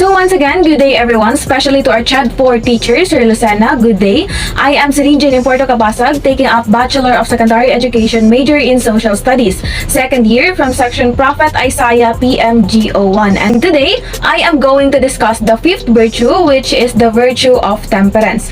So once again, good day everyone, especially to our CHED 4 teachers, Sir Lucena, good day. I am Celine Jenny Puerto Cabasag, taking up Bachelor of Secondary Education, major in Social Studies, second year from section Prophet Isaiah PMGO1. And today, I am going to discuss the fifth virtue, which is the virtue of temperance.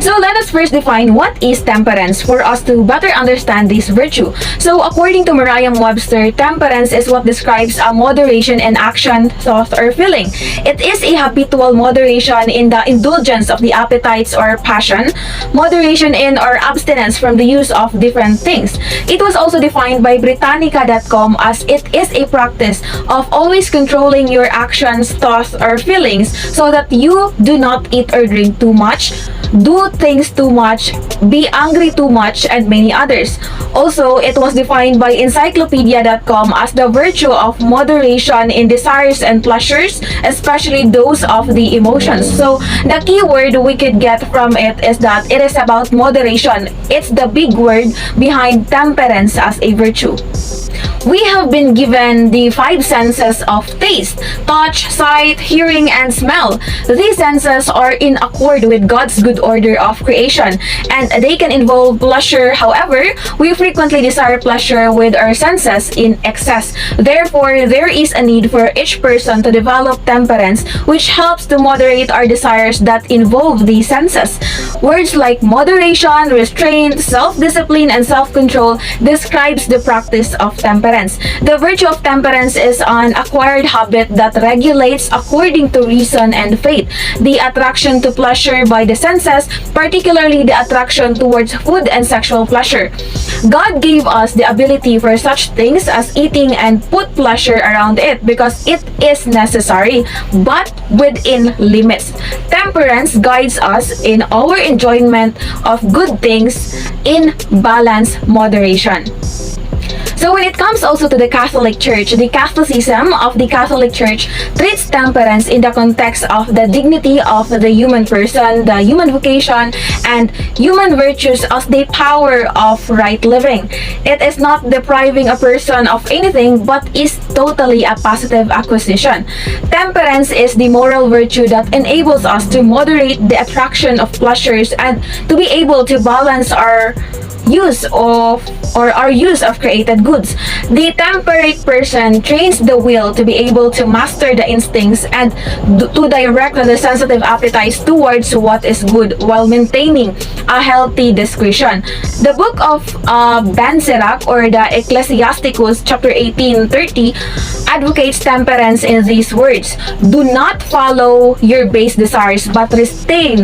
So let us first define what is temperance for us to better understand this virtue. So according to Merriam-Webster, temperance is what describes a moderation in action, thought, or feeling. It is a habitual moderation in the indulgence of the appetites or passion, moderation in or abstinence from the use of different things. It was also defined by Britannica.com as it is a practice of always controlling your actions, thoughts, or feelings so that you do not eat or drink too much, do things too much, be angry too much, and many others. Also, it was defined by Encyclopedia.com as the virtue of moderation in desires and pleasures, especially those of the emotions. So, the key word we could get from it is that it is about moderation. It's the big word behind temperance as a virtue. We have been given the five senses of taste, touch, sight, hearing, and smell. These senses are in accord with God's good order of creation, and they can involve pleasure. However, we frequently desire pleasure with our senses in excess. Therefore, there is a need for each person to develop temperance, which helps to moderate our desires that involve these senses. Words like moderation, restraint, self-discipline, and self-control describes the practice of temperance. The virtue of temperance is an acquired habit that regulates according to reason and faith. The attraction to pleasure by the senses, particularly the attraction towards food and sexual pleasure. God gave us the ability for such things as eating and put pleasure around it because it is necessary, but within limits. Temperance guides us in our enjoyment of good things in balanced moderation. So when it comes also to the Catholic Church, the Catholicism of the Catholic Church treats temperance in the context of the dignity of the human person, the human vocation, and human virtues as the power of right living. It is not depriving a person of anything, but is totally a positive acquisition. Temperance is the moral virtue that enables us to moderate the attraction of pleasures and to be able to balance our use of created goods. The temperate person trains the will to be able to master the instincts and to direct the sensitive appetites towards what is good while maintaining a healthy discretion. The book of Ben Sirach, or the Ecclesiasticus chapter 18:30, advocates temperance in these words: do not follow your base desires, but restrain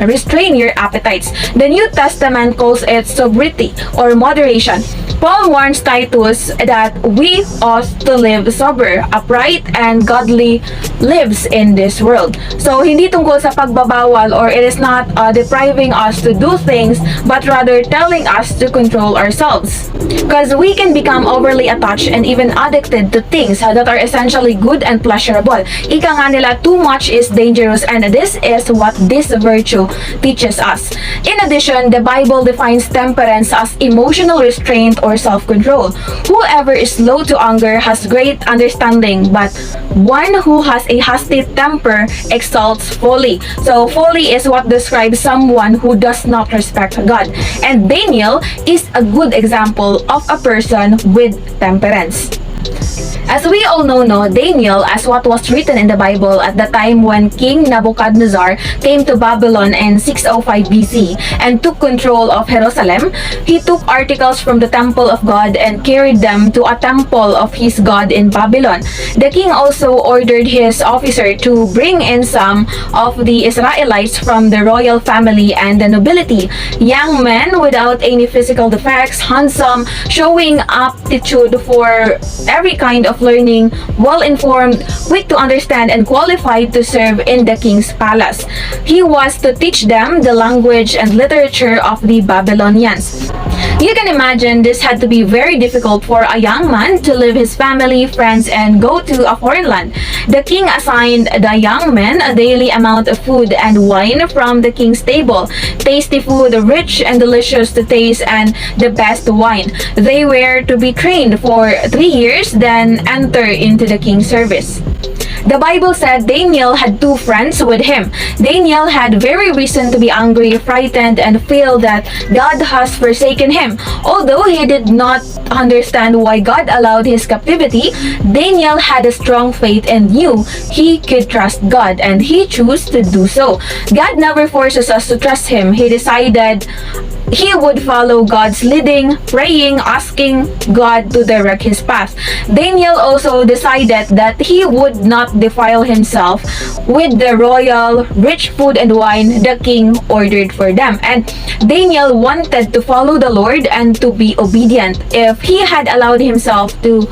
your appetites. The New Testament calls it sobriety or moderation. Paul warns Titus that we ought to live sober, upright, and godly lives in this world. So, hindi tungkol sa pagbabawal, or it is not depriving us to do things, but rather telling us to control ourselves. Because we can become overly attached and even addicted to things that are essentially good and pleasurable. Ika nga nila, too much is dangerous, and this is what this virtue teaches us. In addition, the Bible defines temperance as emotional restraint or self-control. Whoever is slow to anger has great understanding, but one who has a hasty temper exalts folly. So folly is what describes someone who does not respect God. And Daniel is a good example of a person with temperance. As we all know, Daniel, as what was written in the Bible at the time when King Nebuchadnezzar came to Babylon in 605 BC and took control of Jerusalem, he took articles from the temple of God and carried them to a temple of his God in Babylon. The king also ordered his officer to bring in some of the Israelites from the royal family and the nobility, young men without any physical defects, handsome, showing aptitude for every kind of learning, well-informed, quick to understand, and qualified to serve in the king's palace. He was to teach them the language and literature of the Babylonians. You can imagine this had to be very difficult for a young man to leave his family, friends, and go to a foreign land. The king assigned the young men a daily amount of food and wine from the king's table, tasty food, rich and delicious to taste, and the best wine. They were to be trained for 3 years, then enter into the king's service. The Bible said Daniel had two friends with him. Daniel had very reason to be angry, frightened, and feel that God has forsaken him. Although he did not understand why God allowed his captivity, Daniel had a strong faith and knew he could trust God, and he chose to do so. God never forces us to trust him. He decided he would follow God's leading, praying, asking God to direct his path. Daniel also decided that he would not defile himself with the royal, rich food and wine the king ordered for them. And Daniel wanted to follow the Lord and to be obedient. If he had allowed himself the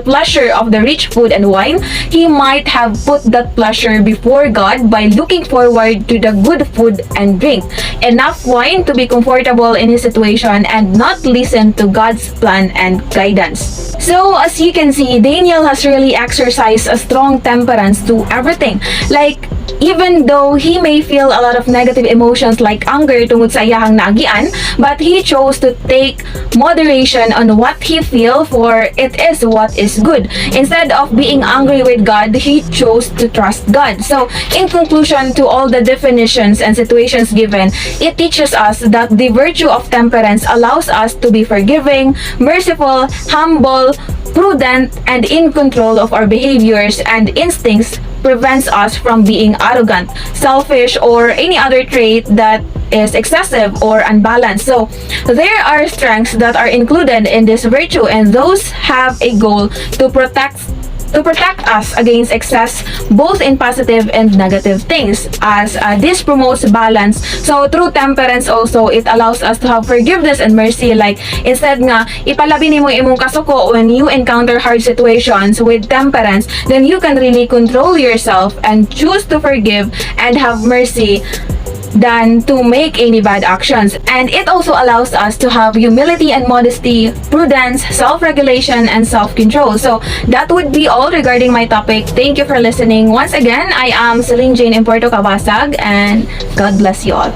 pleasure of the rich food and wine, he might have put that pleasure before God by looking forward to the good food and drink, enough wine to be comfortable in his situation, and not listen to God's plan and guidance. So as you can see, Daniel has really exercised a strong temperance to everything. Like, even though he may feel a lot of negative emotions like anger tungod sa iyahang naagian, but he chose to take moderation on what he feel, for it is what is good. Instead of being angry with God, he chose to trust God. So in conclusion to all the definitions and situations given, it teaches us that the virtue of temperance allows us to be forgiving, merciful, humble, prudent, and in control of our behaviors and instincts, prevents us from being arrogant, selfish, or any other trait that is excessive or unbalanced. So there are strengths that are included in this virtue, and those have a goal to protect us against excess, both in positive and negative things, as this promotes balance. So through temperance also, it allows us to have forgiveness and mercy. Like, instead nga ipalabi nimo imong kasuko when you encounter hard situations, with temperance, then you can really control yourself and choose to forgive and have mercy than to make any bad actions. And it also allows us to have humility and modesty, prudence, self-regulation, and self-control. So that would be all regarding my topic. Thank you for listening. Once again, I am Celine Jane in Puerto Cabasag, and God bless you all.